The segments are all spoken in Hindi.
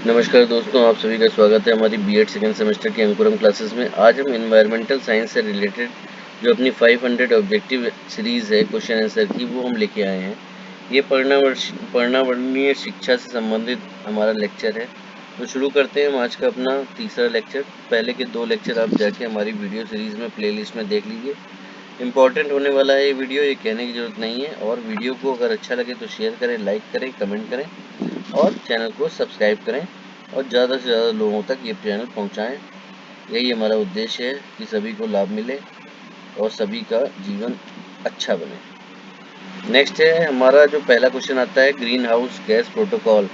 नमस्कार दोस्तों, आप सभी का स्वागत है हमारी बीएड सेकेंड सेमेस्टर की अंकुरम क्लासेस में। आज हम एनवायरमेंटल साइंस से रिलेटेड जो अपनी 500 ऑब्जेक्टिव सीरीज़ है क्वेश्चन आंसर की, वो हम लेके आए हैं। ये पर्यावरणीय शिक्षा से संबंधित हमारा लेक्चर है। तो शुरू करते हैं हम आज का अपना तीसरा लेक्चर। पहले के 2 लेक्चर आप जाके हमारी वीडियो सीरीज़ में प्लेलिस्ट में देख लीजिए। इम्पॉर्टेंट होने वाला है ये वीडियो, ये कहने की ज़रूरत नहीं है। और वीडियो को अगर अच्छा लगे तो शेयर करें, लाइक करें, कमेंट करें और चैनल को सब्सक्राइब करें और ज़्यादा से ज़्यादा लोगों तक ये चैनल पहुंचाएं। यही हमारा उद्देश्य है कि सभी को लाभ मिले और सभी का जीवन अच्छा बने। नेक्स्ट है हमारा जो पहला क्वेश्चन आता है, ग्रीन हाउस गैस प्रोटोकॉल,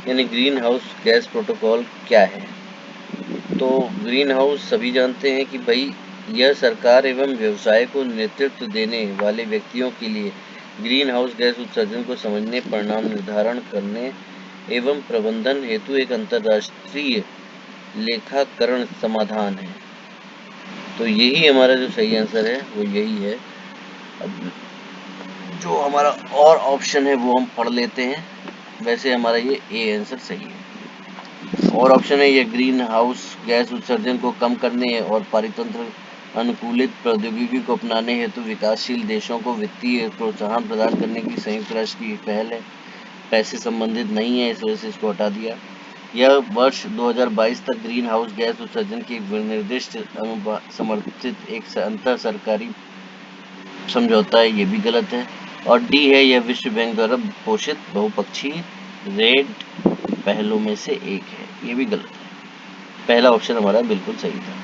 यानी ग्रीन हाउस गैस प्रोटोकॉल क्या है। तो ग्रीन हाउस सभी जानते हैं कि भाई यह सरकार एवं व्यवसाय को नेतृत्व देने वाले व्यक्तियों के लिए ग्रीन हाउस गैस उत्सर्जन को समझने, परिणाम निर्धारण करने एवं प्रबंधन हेतु एक अंतर्राष्ट्रीय लेखाकरण समाधान है। तो यही हमारा जो सही आंसर है वो यही है। अब जो हमारा और ऑप्शन है वो हम पढ़ लेते हैं। वैसे हमारा ये ए आंसर सही है। और ऑप्शन है ये ग्रीन हाउस गैस उत्सर्जन को कम करने और पारितंत्र अनुकूलित प्रौद्योगिकी को अपनाने हेतु विकासशील देशों को वित्तीय प्रोत्साहन प्रदान करने की संयुक्त राष्ट्र की पहल है। पैसे संबंधित नहीं है, इस वजह से इसको हटा दिया। यह वर्ष 2022 तक ग्रीन हाउस गैस उत्सर्जन की निर्दिष्ट समर्थित एक अंतर सरकारी समझौता है, ये भी गलत है। और डी है, यह विश्व बैंक द्वारा पोषित बहुपक्षीय रेड पहलों में से एक है, ये भी गलत है। पहला ऑप्शन हमारा बिल्कुल सही था।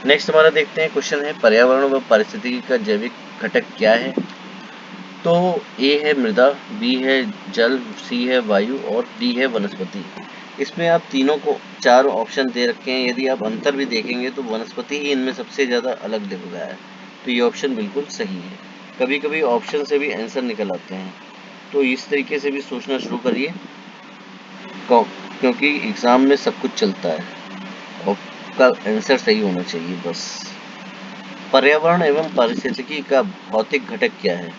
नेक्स्ट हमारा देखते हैं क्वेश्चन है, पर्यावरण व पारिस्थितिकी का जैविक घटक क्या है। तो ए है मृदा, बी है जल, सी है वायु और डी है वनस्पति। इसमें आप तीनों को 4 ऑप्शन दे रखे हैं। यदि आप अंतर भी देखेंगे तो वनस्पति ही इनमें सबसे ज़्यादा अलग दिख रहा है। तो ये ऑप्शन बिल्कुल सही है। कभी कभी ऑप्शन से भी आंसर निकल आते हैं, तो इस तरीके से भी सोचना शुरू करिए, क्योंकि एग्ज़ाम में सब कुछ चलता है और का आंसर सही होना चाहिए बस। पर्यावरण एवं पारिस्थितिकी का भौतिक घटक क्या है।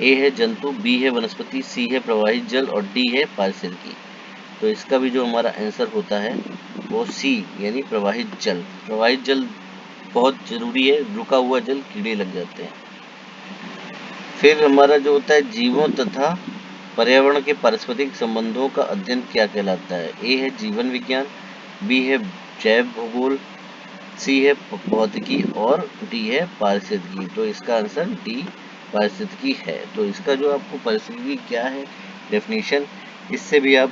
ए है जंतु, बी है वनस्पति, सी है प्रवाहित जल और डी है पारिस्थितिकी। तो इसका भी जो हमारा आंसर होता है वो सी, यानी प्रवाहित जल। प्रवाहित जल बहुत जरूरी है, रुका हुआ जल कीड़े लग जाते हैं। फिर हमारा जो होता है, जीवों तथा पर्यावरण के पारस्परिक संबंधों का अध्ययन क्या कहलाता है। ए है जीवन विज्ञान, बी है जैव भूगोल, सी है भौतिकी और डी है पारिस्थितिकी। तो इसका आंसर डी पारिस्थितिकी है। तो इसका जो आपको पारिस्थितिकी क्या है डेफिनेशन, इससे भी आप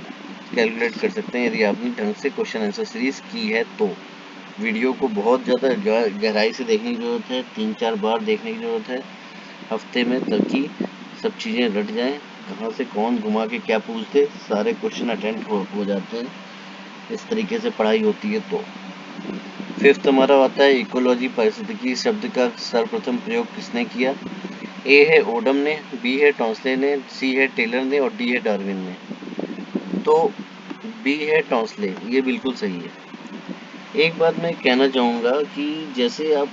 कैलकुलेट कर सकते हैं यदि आपने ढंग से क्वेश्चन आंसर सीरीज की है तो। वीडियो को बहुत ज़्यादा गहराई से देखने की ज़रूरत है, 3-4 बार देखने की ज़रूरत है हफ्ते में, ताकि सब चीज़ें रट जाएं। कहाँ से कौन घुमा के क्या पूछ दे, सारे क्वेश्चन अटेम्प्ट हो जाते हैं। इस तरीके से पढ़ाई होती है। तो फिफ्थ हमारा आता है इकोलॉजी, पारिस्थितिकी शब्द का सर्वप्रथम प्रयोग किसने किया। ए है ओडम ने, बी है टॉन्सले ने, सी है टेलर ने और डी है डार्विन ने। तो बी है टॉन्सले, ये बिल्कुल सही है। एक बात मैं कहना चाहूँगा कि जैसे आप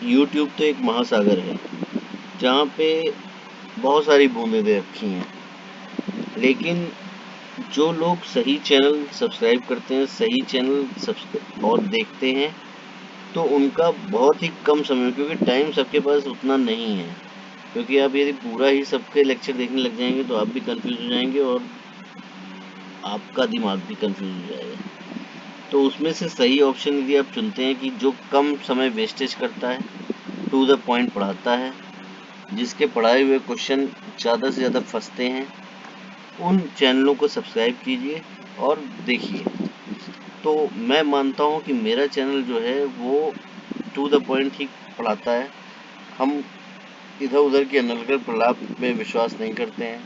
YouTube तो एक महासागर है जहाँ पे बहुत सारी बूंदें दे रखी हैं, लेकिन जो लोग सही चैनल सब्सक्राइब करते हैं, सही चैनल और देखते हैं, तो उनका बहुत ही कम समय, क्योंकि टाइम सबके पास उतना नहीं है। क्योंकि आप यदि पूरा ही सबके लेक्चर देखने लग जाएंगे तो आप भी कंफ्यूज हो जाएंगे और आपका दिमाग भी कंफ्यूज हो जाएगा। तो उसमें से सही ऑप्शन यदि आप चुनते हैं कि जो कम समय वेस्टेज करता है, टू द पॉइंट पढ़ाता है, जिसके पढ़ाए हुए क्वेश्चन ज़्यादा से ज़्यादा फंसते हैं, उन चैनलों को सब्सक्राइब कीजिए और देखिए। तो मैं मानता हूँ कि मेरा चैनल जो है वो टू द पॉइंट ही पढ़ाता है। हम इधर उधर के अनर्गल प्रलाप में विश्वास नहीं करते हैं।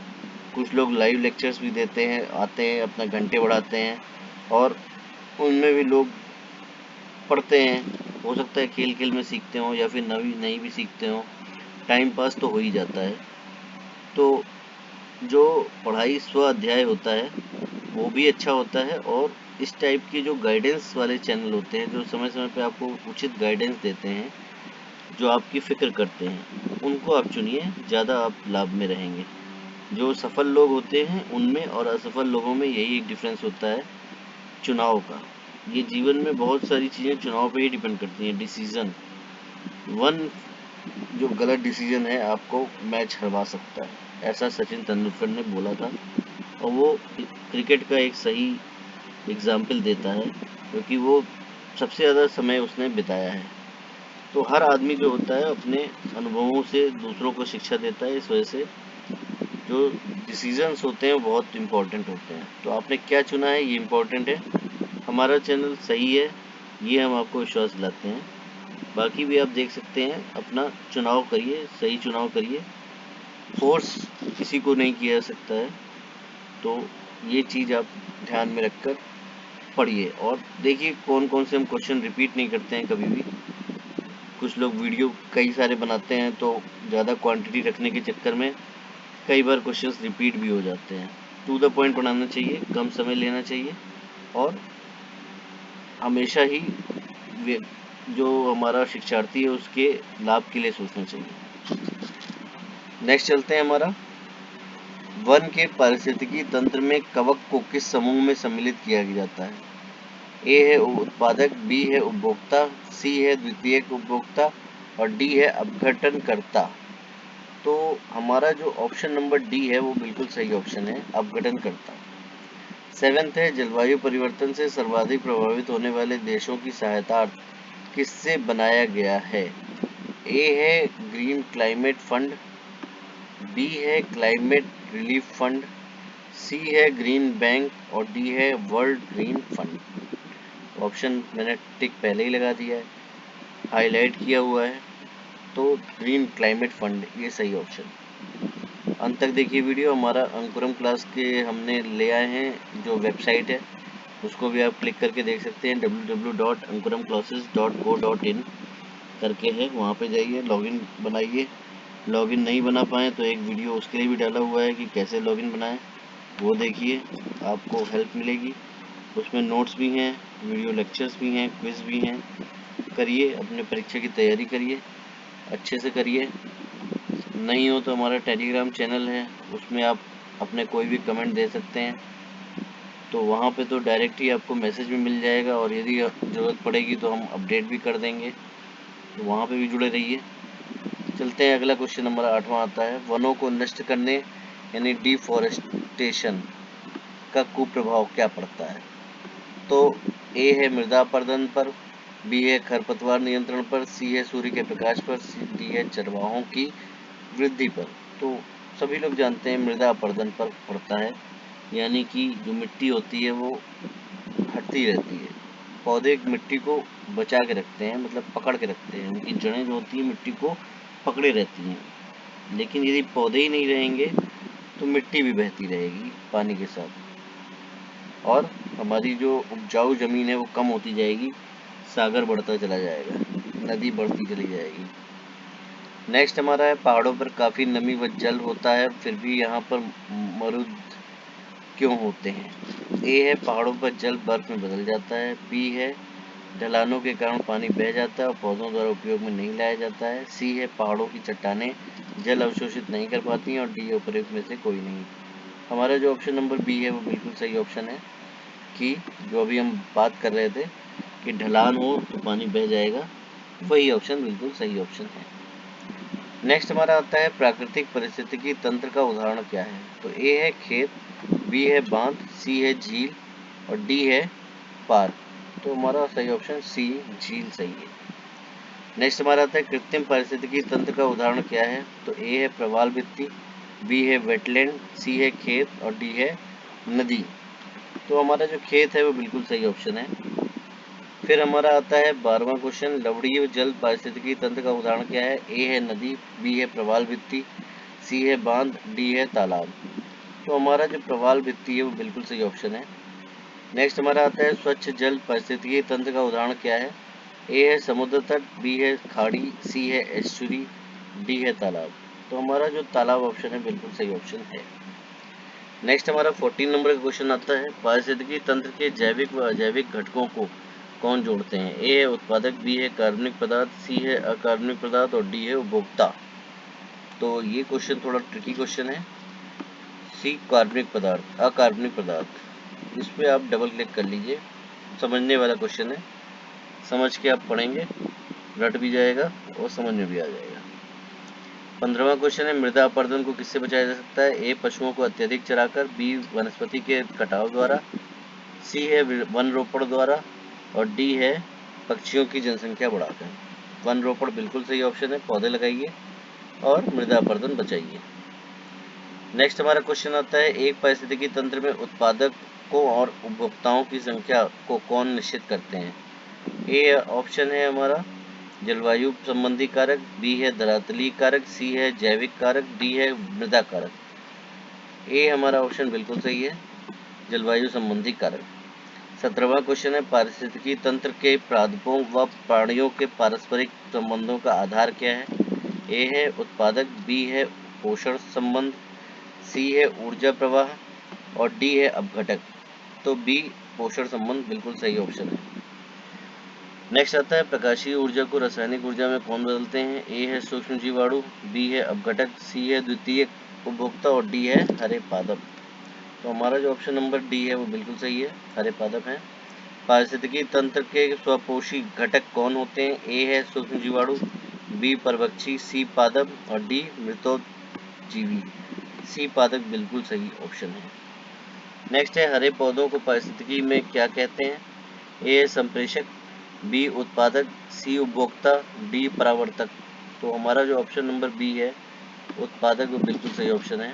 कुछ लोग लाइव लेक्चर्स भी देते हैं, आते हैं, अपना घंटे बढ़ाते हैं और उनमें भी लोग पढ़ते हैं। हो सकता है खेल खेल में सीखते हों या फिर नहीं भी सीखते हों, टाइम पास तो हो ही जाता है। तो जो पढ़ाई स्व अध्याय होता है वो भी अच्छा होता है, और इस टाइप के जो गाइडेंस वाले चैनल होते हैं, जो समय समय पे आपको उचित गाइडेंस देते हैं, जो आपकी फ़िक्र करते हैं, उनको आप चुनिए, ज़्यादा आप लाभ में रहेंगे। जो सफल लोग होते हैं उनमें और असफल लोगों में यही एक डिफरेंस होता है चुनाव का। ये जीवन में बहुत सारी चीज़ें चुनाव पे ही डिपेंड करती हैं। डिसीजन, वन जो गलत डिसीजन है आपको मैच हरवा सकता है, ऐसा सचिन तेंदुलकर ने बोला था। और वो क्रिकेट का एक सही एग्जाम्पल देता है, क्योंकि वो सबसे ज़्यादा समय उसने बिताया है। तो हर आदमी जो होता है अपने अनुभवों से दूसरों को शिक्षा देता है। इस वजह से जो डिसीजंस होते हैं वो बहुत इम्पोर्टेंट होते हैं। तो आपने क्या चुना है ये इम्पोर्टेंट है। हमारा चैनल सही है, ये हम आपको विश्वास दिलाते हैं। बाकी भी आप देख सकते हैं, अपना चुनाव करिए, सही चुनाव करिए। फोर्स किसी को नहीं किया जा सकता है। तो ये चीज़ आप ध्यान में रखकर पढ़िए और देखिए कौन कौन से हम क्वेश्चन रिपीट नहीं करते हैं कभी भी। कुछ लोग वीडियो कई सारे बनाते हैं तो ज़्यादा क्वांटिटी रखने के चक्कर में कई बार क्वेश्चंस रिपीट भी हो जाते हैं। टू द पॉइंट बनाना चाहिए, कम समय लेना चाहिए और हमेशा ही जो हमारा शिक्षार्थी है उसके लाभ के लिए सोचना चाहिए। नेक्स्ट चलते हैं हमारा, वन के पारिस्थितिकी तंत्र में कवक को किस समूह में सम्मिलित किया जाता है? ए है उत्पादक, बी है उपभोक्ता, सी है द्वितीयक उपभोक्ता और डी है अपघटनकर्ता। तो हमारा जो ऑप्शन नंबर डी है वो बिल्कुल सही ऑप्शन है, अपघटनकर्ता। सेवेंथ है, जलवायु परिवर्तन से सर्वाधिक प्रभावित होने वाले देशों की सहायता किससे बनाया गया है? ए है ग्रीन क्लाइमेट फंड, बी है क्लाइमेट रिलीफ फंड, सी है ग्रीन बैंक और डी है वर्ल्ड ग्रीन फंड। ऑप्शन मैंने टिक पहले ही लगा दिया है, हाईलाइट किया हुआ है, तो ग्रीन क्लाइमेट फंड ये सही ऑप्शन। अंत तक देखिए वीडियो। हमारा अंकुरम क्लास के हमने ले आए हैं जो वेबसाइट है, उसको भी आप क्लिक करके देख सकते हैं, www.ankuramclasses.co.in करके है, वहाँ पे जाइए, लॉगिन बनाइए। लॉगिन नहीं बना पाए तो एक वीडियो उसके लिए भी डाला हुआ है कि कैसे लॉगिन बनाएं, वो देखिए, आपको हेल्प मिलेगी। उसमें नोट्स भी हैं, वीडियो लेक्चर्स भी हैं, क्विज़ भी हैं। करिए, अपने परीक्षा की तैयारी करिए, अच्छे से करिए। नहीं हो तो हमारा टेलीग्राम चैनल है, उसमें आप अपने कोई भी कमेंट दे सकते हैं, तो वहाँ पे तो डायरेक्ट ही आपको मैसेज भी मिल जाएगा और यदि ज़रूरत पड़ेगी तो हम अपडेट भी कर देंगे, तो वहाँ पे भी जुड़े रहिए। चलते हैं, अगला क्वेश्चन नंबर 8वां आता है, वनों को नष्ट करने यानी डिफॉरेस्टेशन का कुप्रभाव क्या पड़ता है? तो ए है मृदा अपरदन पर, बी है खरपतवार नियंत्रण पर, सी है सूर्य के प्रकाश पर, डी है चरवाहों की वृद्धि पर। तो सभी लोग जानते हैं मृदा अपरदन पर पड़ता है, यानी कि जो मिट्टी होती है वो हटती रहती है। पौधे मिट्टी को बचा के रखते हैं, मतलब पकड़ के रखते हैं, उनकी जड़ें जो होती हैं मिट्टी को पकड़े रहती हैं। लेकिन यदि पौधे ही नहीं रहेंगे तो मिट्टी भी बहती रहेगी पानी के साथ और हमारी जो उपजाऊ ज़मीन है वो कम होती जाएगी, सागर बढ़ता चला जाएगा, नदी बढ़ती चली जाएगी। नेक्स्ट हमारा है, पहाड़ों पर काफ़ी नमी व जल होता है फिर भी यहाँ पर मरुद क्यों होते हैं? ए है पहाड़ों पर जल बर्फ में बदल जाता है, बी है ढलानों के कारण पानी बह जाता है और पौधों द्वारा उपयोग में नहीं लाया जाता है, सी है पहाड़ों की चट्टानें जल अवशोषित नहीं कर पाती हैं और डी है उपरोक्त में से कोई नहीं। हमारा जो ऑप्शन नंबर बी है वो बिल्कुल सही ऑप्शन है, कि जो अभी हम बात कर रहे थे कि ढलान हो तो पानी बह जाएगा, वही ऑप्शन बिल्कुल सही ऑप्शन है। नेक्स्ट हमारा आता है, प्राकृतिक पारिस्थितिकी तंत्र का उदाहरण क्या है? तो ए है खेत, बी है बांध, सी है झील और डी है पार्क। तो हमारा सही ऑप्शन सी झील सही है। नेक्स्ट हमारा आता है, कृत्रिम पारिस्थितिकी तंत्र का उदाहरण क्या है? तो ए है प्रवाल भित्ति, बी है वेटलैंड, सी है खेत और डी है नदी। तो हमारा जो खेत है वो बिल्कुल सही ऑप्शन है। फिर हमारा आता है 12वां क्वेश्चन, लवणीय जल पारिस्थितिकी तंत्र का उदाहरण क्या है? ए है नदी, बी है प्रवाल भित्ति, सी है बांध, डी है तालाब। तो हमारा जो प्रवाल भित्ति है वो बिल्कुल सही ऑप्शन है। नेक्स्ट हमारा आता है, स्वच्छ जल पारिस्थितिकी तंत्र का उदाहरण क्या है? ए है समुद्र तट, बी है खाड़ी, सी है एस्चुरी, डी है तालाब। तो हमारा जो तालाब ऑप्शन है बिल्कुल सही ऑप्शन है। नेक्स्ट हमारा 14 नंबर का क्वेश्चन आता है, पारिस्थितिकी तंत्र के जैविक व अजैविक घटकों को कौन जोड़ते हैं? ए है उत्पादक, बी है कार्बनिक पदार्थ, सी है अकार्बनिक पदार्थ और डी है उपभोक्ता। तो ये क्वेश्चन थोड़ा ट्रिकी क्वेश्चन है। सी कार्बनिक पदार्थ, अकार्बनिक पदार्थ। इस पर आप डबल क्लिक कर लीजिए। समझने वाला क्वेश्चन है, समझ के आप पढ़ेंगे, रट भी जाएगा और समझ में भी आ जाएगा। 15वां क्वेश्चन है, मृदा अपरदन को किससे बचाया जा सकता है? ए, पशुओं को अत्यधिक चराकर, बी, वनस्पति के कटाव द्वारा, सी है वन रोपण द्वारा, और डी है पक्षियों की जनसंख्या बढ़ाकर। वन रोपण बिल्कुल सही ऑप्शन है, पौधे लगाइए और मृदा अपरदन बचाइए। नेक्स्ट हमारा क्वेश्चन आता है, एक पारिस्थितिकी तंत्र में उत्पादकों और उपभोक्ताओं की संख्या को कौन निश्चित करते हैं? ए ऑप्शन है हमारा जलवायु संबंधी कारक, बी है धरातलीय कारक, सी है जैविक कारक, डी है मृदा कारक। ए हमारा ऑप्शन बिल्कुल सही है, जलवायु संबंधी कारक। 17वां क्वेश्चन है, पारिस्थितिकी तंत्र के पादपों व प्राणियों के पारस्परिक संबंधों का आधार क्या है? ए है उत्पादक, बी है पोषण संबंध, सी है ऊर्जा प्रवाह और डी है अपघटक। तो बी पोषण संबंध बिल्कुल सही ऑप्शन है। नेक्स्ट आता है, प्रकाशीय ऊर्जा को रासायनिक ऊर्जा में कौन बदलते हैं? ए है सूक्ष्म जीवाणु, बी है अपघटक, सी है द्वितीय उपभोक्ता और डी है हरे पादप। तो हमारा जो ऑप्शन नंबर डी है वो बिल्कुल सही है, हरे पादप है। पारिस्थितिकी तंत्र के स्वपोषी घटक कौन होते हैं? ए है सूक्ष्म जीवाणु, बी परभक्षी, सी पादप और डी मृतोजीवी। सी पादप बिल्कुल सही ऑप्शन है। नेक्स्ट है, हरे पौधों को पारिस्थितिकी में क्या कहते हैं? ए है संप्रेषक, बी उत्पादक, सी उपभोक्ता, डी परावर्तक। तो हमारा जो ऑप्शन नंबर बी है उत्पादक वो बिल्कुल सही ऑप्शन है।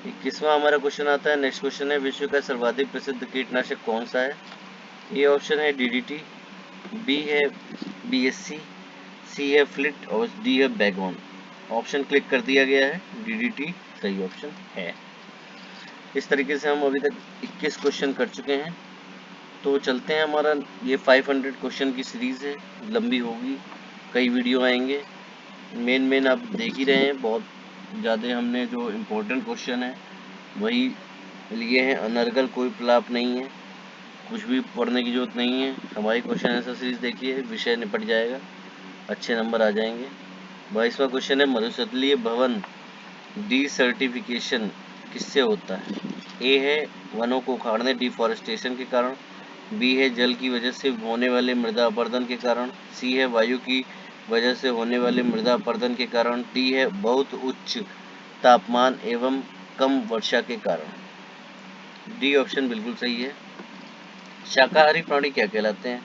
21वां हमारा क्वेश्चन आता है, नेक्स्ट क्वेश्चन है, विश्व का सर्वाधिक प्रसिद्ध कीटनाशक कौन सा है? ए ऑप्शन है डीडीटी, बी है बीएससी, सी है फ्लिट और डी है बैगोन। ऑप्शन क्लिक कर दिया गया है, डीडीटी सही ऑप्शन है। इस तरीके से हम अभी तक 21 क्वेश्चन कर चुके हैं। तो चलते हैं, हमारा ये 500 क्वेश्चन की सीरीज़ है, लंबी होगी, कई वीडियो आएंगे। मेन आप देख ही रहे हैं, बहुत ज़्यादा हमने जो इम्पोर्टेंट क्वेश्चन है वही लिए हैं, अनर्गल कोई प्रलाप नहीं है, कुछ भी पढ़ने की जरूरत नहीं है। हमारी क्वेश्चन आंसर सीरीज देखिए, विषय निपट जाएगा, अच्छे नंबर आ जाएंगे। 22वां क्वेश्चन है, मरुस्थलीय भवन डिसर्टिफिकेशन किससे होता है? ए है वनों को उखाड़ने डिफॉरेस्टेशन के कारण, बी है जल की वजह से होने वाले मृदा अपरदन के कारण, सी है वायु की वजह से होने वाले मृदा अपरदन के कारण, डी है बहुत उच्च तापमान एवं कम वर्षा के कारण। डी ऑप्शन बिल्कुल सही है। शाकाहारी प्राणी क्या कहलाते हैं?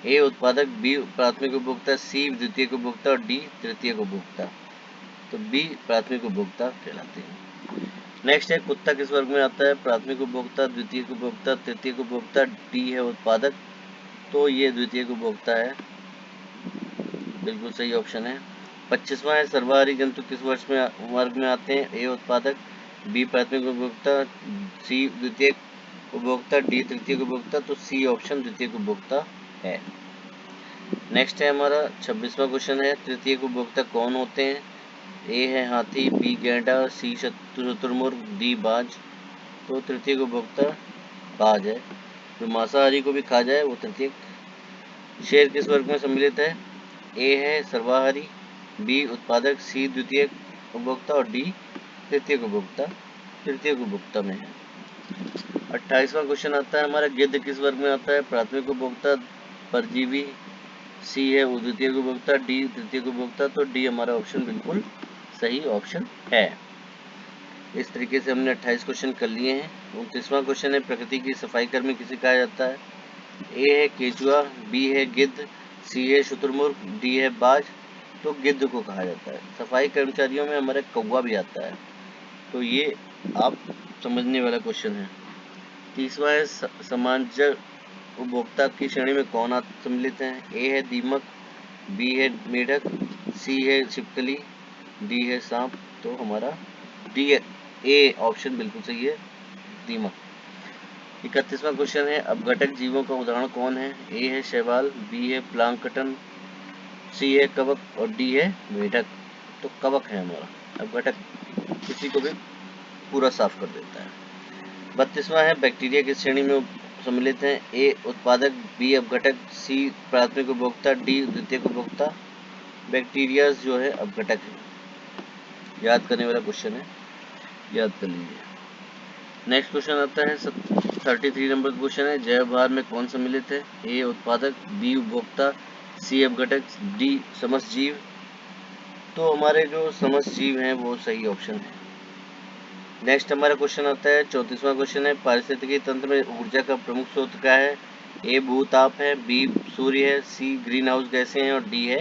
ए उत्पादक, बी प्राथमिक उपभोक्ता, सी द्वितीयक उपभोक्ता और डी तृतीयक उपभोक्ता। तो बी प्राथमिक उपभोक्ता कहलाते हैं। नेक्स्ट है, कुत्ता किस वर्ग में आता है? प्राथमिक उपभोक्ता, द्वितीयक उपभोक्ता, तृतीयक उपभोक्ता, डी है उत्पादक। तो ये द्वितीयक उपभोक्ता है, बिल्कुल सही ऑप्शन है। 25वां है, सर्वाहारी जंतु किस वर्ग में आते हैं? ए उत्पादक, बी प्राथमिक उपभोक्ता, सी द्वितीयक उपभोक्ता, डी तृतीयक उपभोक्ता। तो सी ऑप्शन द्वितीयक उपभोक्ता है। नेक्स्ट है हमारा 26वां क्वेश्चन है, तृतीयक उपभोक्ता कौन होते हैं? ए है हाथी, बी गैंडा, सी शुतुरमुर्ग, डी बाज। तो तृतीयक उपभोक्ता बाज है, जो मांसाहारी को भी खा जाए वो तृतीयक। शेर किस वर्ग में सम्मिलित है? ए है सर्वाहारी, बी उत्पादक, सी द्वितीयक उपभोक्ता और डी तृतीयक उपभोक्ता। तृतीयक उपभोक्ता में है। 28वां क्वेश्चन आता है हमारा, गिद्ध किस वर्ग में आता है? प्राथमिक उपभोक्ता, परजीवी, सी है द्वितीयक उपभोक्ता, डी तृतीयक उपभोक्ता। तो डी हमारा ऑप्शन बिल्कुल सही ऑप्शन है। इस तरीके से हमने 28 क्वेश्चन कर लिए हैं। 29वां क्वेश्चन है, प्रकृति की सफाई कर्मी किसे कहा जाता है? ए है केचुआ, बी है गिद्ध, सी है शुतुरमुर्ग, डी है बाज। तो गिद्ध को कहा जाता है। सफाई कर्मचारियों में हमारे कौवा भी आता है, तो ये आप समझने वाला क्वेश्चन है। 30वां है, समांजर उपभोक्ता की श्रेणी में कौन सम्मिलित है? ए है दीमक, बी है मेढक, सी है छिपकली, डी है सांप। तो हमारा डी ए ऑप्शन बिल्कुल सही है, दीमक। 31वां क्वेश्चन है, अपघटक जीवों का उदाहरण कौन है? ए है शैवाल, बी है प्लांकटन, सी है कवक और डी है मेढक। तो कवक है हमारा अपघटक, किसी को भी पूरा साफ कर देता है। 32वां है, बैक्टीरिया किस श्रेणी में सम्मिलित है? ए उत्पादक, बी अपघटक, सी प्राथमिक उपभोक्ता, डी द्वितीयक उपभोक्ता। बैक्टीरिया जो है अपघटक है, याद करने वाला क्वेश्चन है, याद कर लीजिए। नेक्स्ट क्वेश्चन आता है 33 नंबर का क्वेश्चन है, जैव भार में कौन सम्मिलित है? ए उत्पादक, बी उपभोक्ता, सी अपघटक, डी समष्टजीव। तो हमारे जो समष्टजीव हैं वो सही ऑप्शन है। नेक्स्ट हमारा क्वेश्चन आता है 34वां क्वेश्चन है, पारिस्थितिकी तंत्र में ऊर्जा का प्रमुख स्रोत क्या है? ए भूताप है, बी सूर्य है, सी ग्रीन हाउस गैसें हैं और डी है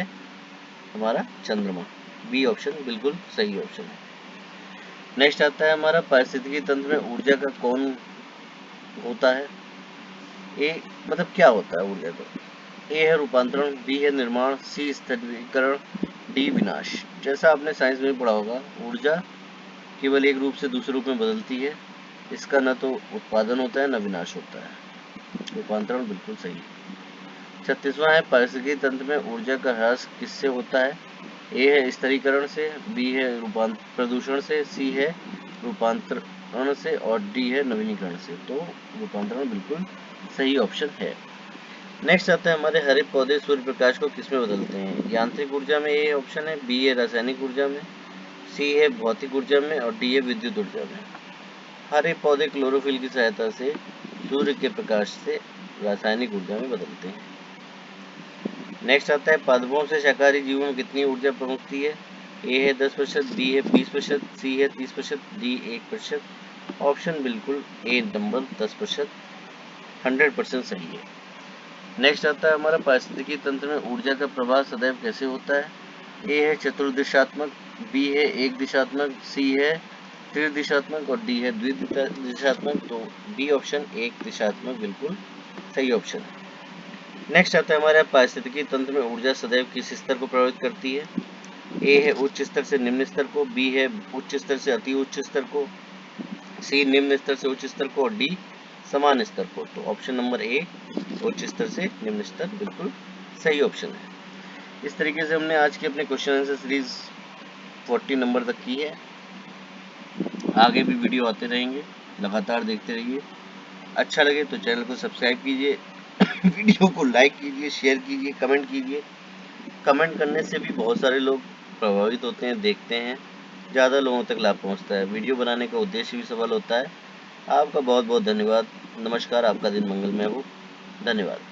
हमारा चंद्रमा। बी ऑप्शन बिल्कुल सही ऑप्शन है। नेक्स्ट आता है हमारा पारिस्थितिकी तंत्र में ऊर्जा का कौन होता है? ए मतलब क्या होता है ऊर्जा का? ए है रूपांतरण, बी है निर्माण, सी स्थिरीकरण, डी विनाश। जैसा आपने साइंस में पढ़ा होगा, ऊर्जा केवल एक रूप से दूसरे रूप में बदलती है। इसका न तो उत्पादन होता है न विनाश होता है। रूपांतरण बिल्कुल सही है। 36वां है, पारिस्थितिकी तंत्र में ऊर्जा का ह्रास किससे होता है? ए है स्थिरीकरण से, बी है प्रदूषण से, सी है रूपांतरण से और डी है नवीनीकरण से। तो रूपांतरण बिल्कुल सही ऑप्शन है। नेक्स्ट आता है हमारे हरे पौधे सूर्य प्रकाश को किसमें बदलते हैं? यांत्रिक ऊर्जा में ए ऑप्शन है, बी है रासायनिक ऊर्जा में, सी है भौतिक ऊर्जा में और डी है विद्युत ऊर्जा में। हरे पौधे क्लोरोफिल की सहायता से सूर्य के प्रकाश से रासायनिक ऊर्जा में बदलते हैं। नेक्स्ट आता है पादपों से शाकाहारी जीवों में कितनी ऊर्जा पहुंचती है? ए है 10%, बी है 20%, सी है 30%, डी 1%। ऑप्शन बिल्कुल ए नंबर 10%, 100% सही है। नेक्स्ट आता है हमारा पारिस्थितिकी तंत्र में ऊर्जा का प्रवाह सदैव कैसे होता है? ए है चतुर्दिशात्मक, बी है एक दिशात्मक, सी है त्रिदिशात्मक और डी है द्विदिशात्मक। तो बी ऑप्शन एक दिशात्मक बिल्कुल सही ऑप्शन है। नेक्स्ट आता है हमारे पारिस्थितिकी तंत्र में ऊर्जा सदैव किस स्तर को प्रभावित करती है? ए है उच्च स्तर से निम्न स्तर को, बी है उच्च स्तर से अति उच्च स्तर को, सी निम्न स्तर से उच्च स्तर को और डी समान स्तर को। तो ऑप्शन नंबर ए उच्च स्तर से निम्न स्तर बिल्कुल सही ऑप्शन है। इस तरीके से हमने आज की अपने क्वेश्चन आंसर सीरीज 40 नंबर तक की है। आगे भी वीडियो आते रहेंगे, लगातार देखते रहिए। अच्छा लगे तो चैनल को सब्सक्राइब कीजिए, वीडियो को लाइक कीजिए, शेयर कीजिए, कमेंट कीजिए। कमेंट करने से भी बहुत सारे लोग प्रभावित होते हैं, देखते हैं, ज़्यादा लोगों तक लाभ पहुंचता है। वीडियो बनाने का उद्देश्य भी सफल होता है। आपका बहुत बहुत धन्यवाद। नमस्कार, आपका दिन मंगलमय हो। धन्यवाद।